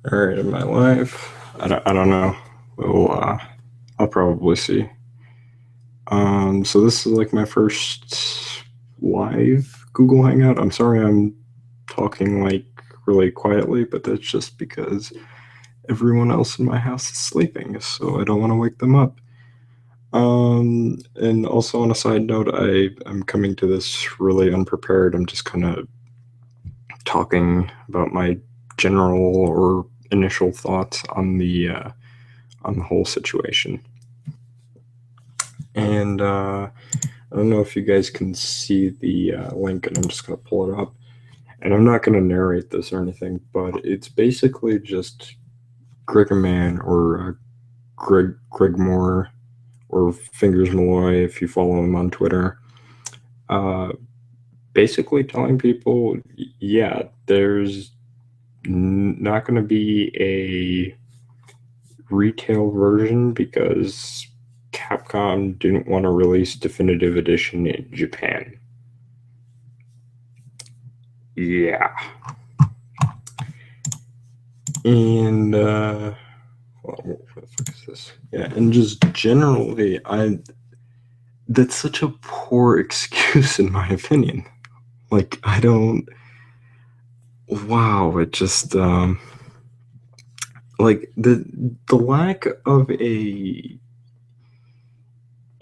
All right, am I live? I don't know. I'll probably see. So this is like my first live Google Hangout. I'm sorry I'm talking like really quietly, but that's just because everyone else in my house is sleeping, so I don't want to wake them up. And also on a side note, I'm coming to this really unprepared. I'm just kind of talking about my general or initial thoughts on the whole situation. And I don't know if you guys can see the link, and I'm just going to pull it up. And I'm not going to narrate this or anything, but it's basically just Gregaman or Greg Moore or Fingers Malloy if you follow him on Twitter. Basically telling people, yeah, there's not going to be a retail version because Capcom didn't want to release Definitive Edition in Japan. Yeah. And what the fuck is this? Yeah, and just generally, that's such a poor excuse in my opinion. Like I don't. Wow, it just like the lack of a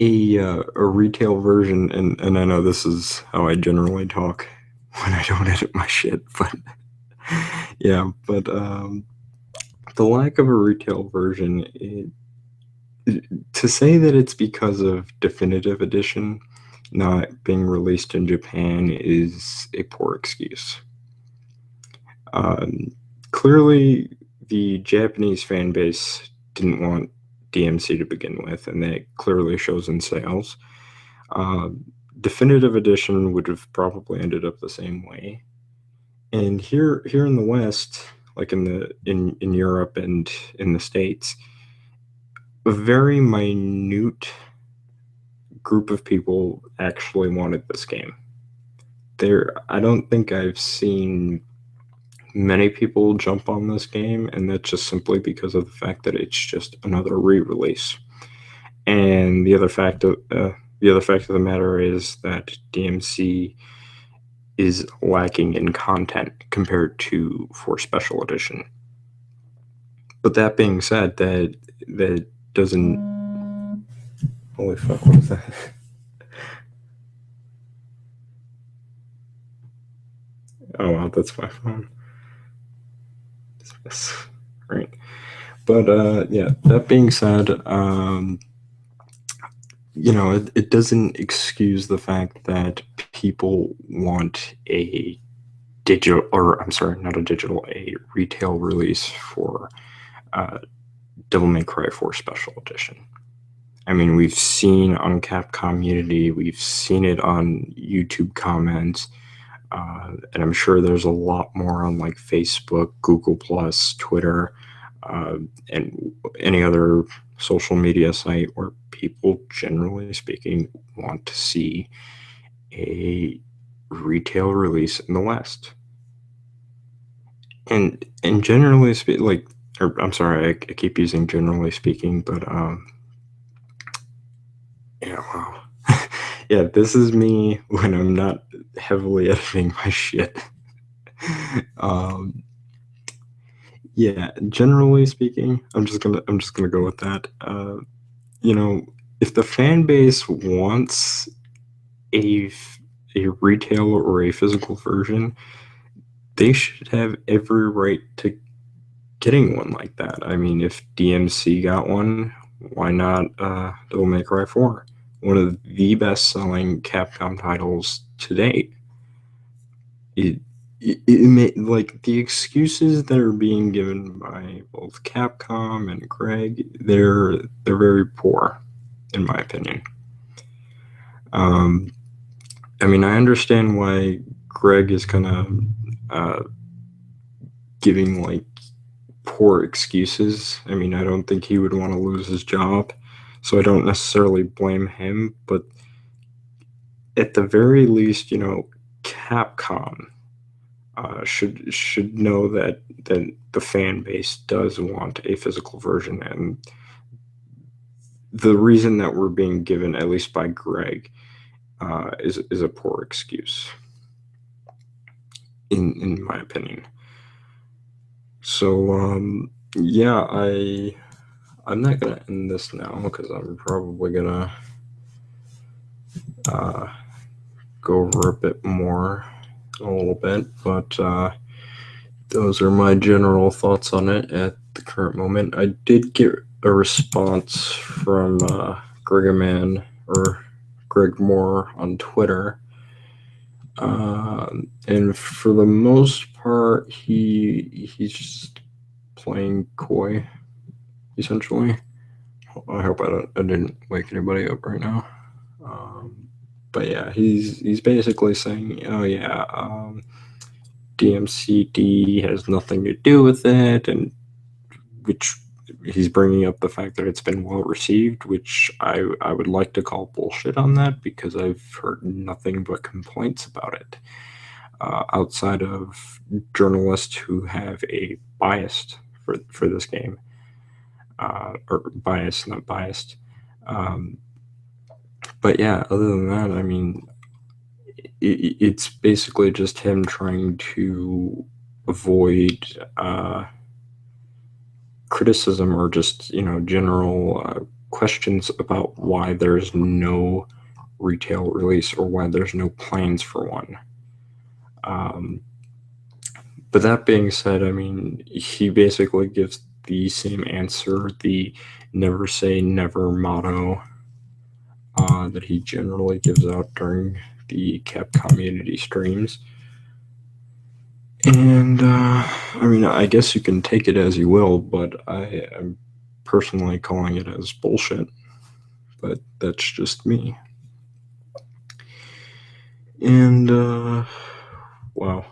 retail version, and I know this is how I generally talk when I don't edit my shit, but yeah, but the lack of a retail version, to say that it's because of Definitive Edition not being released in Japan is a poor excuse. Um, Clearly, the Japanese fan base didn't want DMC to begin with, and that clearly shows in sales. Uh, Definitive Edition would have probably ended up the same way. And here in the West, like in Europe and in the States, a very minute group of people actually wanted this game. I don't think I've seen many people jump on this game, and that's just simply because of the fact that it's just another re-release. And the other fact of the matter is that DMC is lacking in content compared to for Special Edition. But that being said, that doesn't. Holy fuck! What is that? Oh wow, that's my phone. Right. But yeah, that being said, it doesn't excuse the fact that people want a digital, or I'm sorry, not a digital, a retail release for uh, Devil May Cry 4 Special Edition. I mean, we've seen on Capcom Unity, we've seen it on YouTube comments, and I'm sure there's a lot more on like Facebook, Google Plus, Twitter, and any other social media site where people, generally speaking, want to see a retail release in the West. And generally speaking, like, or I'm sorry, I keep using generally speaking, but yeah, wow. Yeah, this is me when I'm not heavily editing my shit. um, yeah, generally speaking, I'm just gonna go with that. You know, if the fan base wants a a retail or a physical version, they should have every right to getting one like that. I mean, if DMC got one, why not Devil May Cry 4? One of the best-selling Capcom titles to date. It may, like the excuses that are being given by both Capcom and Greg, they're very poor, in my opinion. Um, I mean, I understand why Greg is kind of giving like poor excuses. I mean, I don't think he would want to lose his job, so I don't necessarily blame him. But at the very least, Capcom should know that the fan base does want a physical version, and the reason that we're being given, at least by Greg, is a poor excuse, in my opinion. So yeah, I'm not gonna end this now because I'm probably gonna go over a bit more in a little bit, but those are my general thoughts on it at the current moment. I did get a response from Gregaman, or Greg Moore, on Twitter, and for the most part, he's just playing coy, essentially. I hope I didn't wake anybody up right now. But yeah, he's basically saying, oh yeah, DMCD has nothing to do with it, and which he's bringing up the fact that it's been well received, which I would like to call bullshit on that, because I've heard nothing but complaints about it, outside of journalists who have a bias for this game, or bias, not biased. But yeah, other than that, I mean, it's basically just him trying to avoid criticism, or just, general questions about why there's no retail release, or why there's no plans for one. But that being said, I mean, he basically gives the same answer, the never say never motto, that he generally gives out during the Capcom Unity streams. And I mean, I guess you can take it as you will, but I am personally calling it as bullshit. But that's just me. And wow,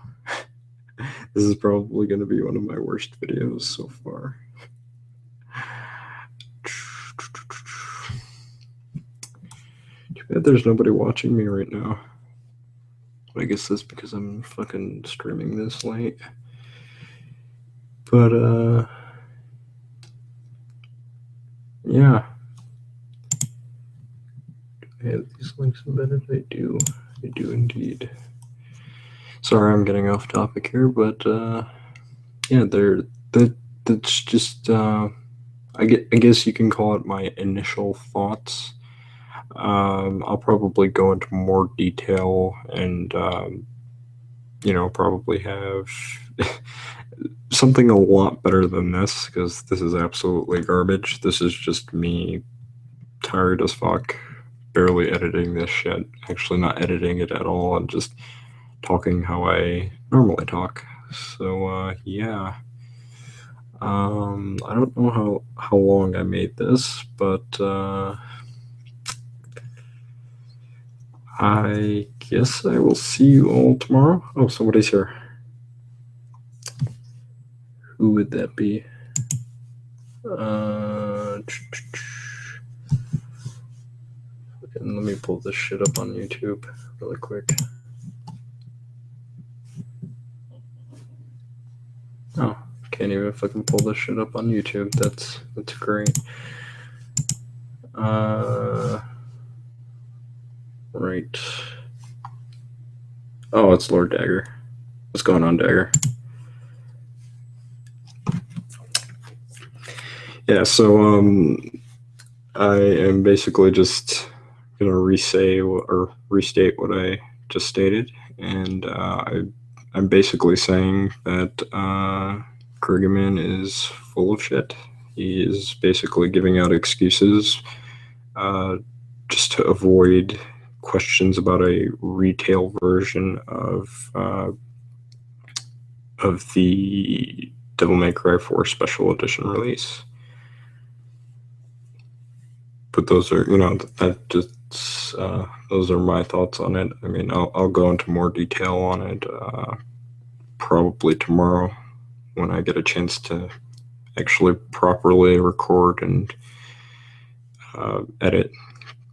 this is probably going to be one of my worst videos so far. Too bad there's nobody watching me right now. I guess that's because I'm fucking streaming this late. But yeah. Do I have these links embedded? I do. I do indeed. Sorry, I'm getting off topic here, but yeah, that's just I guess you can call it my initial thoughts. I'll probably go into more detail, and probably have something a lot better than this, because this is absolutely garbage. This is just me tired as fuck, barely editing this shit. Actually, not editing it at all. I'm just talking how I normally talk. So yeah. I don't know how long I made this, but I guess I will see you all tomorrow. Oh, somebody's here. Who would that be? Let me pull this shit up on YouTube really quick. Oh, can't even fucking pull this shit up on YouTube. That's great. Right. Oh, it's Lord Dagger. What's going on, Dagger? Yeah, so I am basically just gonna restate what I just stated, and I'm basically saying that Gregaman is full of shit. He is basically giving out excuses just to avoid questions about a retail version of the Devil May Cry 4 Special Edition release. But those are, those are my thoughts on it. I mean, I'll go into more detail on it probably tomorrow, when I get a chance to actually properly record and edit,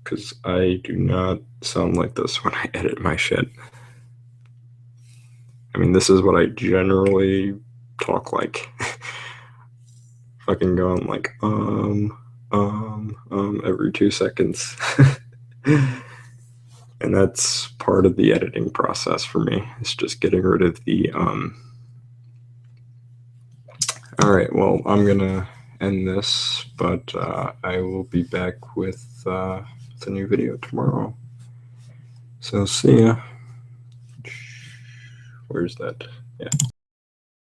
because I do not sound like this when I edit my shit. I mean, this is what I generally talk like. Fucking going like, every 2 seconds. And that's part of the editing process for me. It's just getting rid of the, All right, well, I'm gonna end this, but I will be back with a new video tomorrow. So see ya. Where's that? Yeah.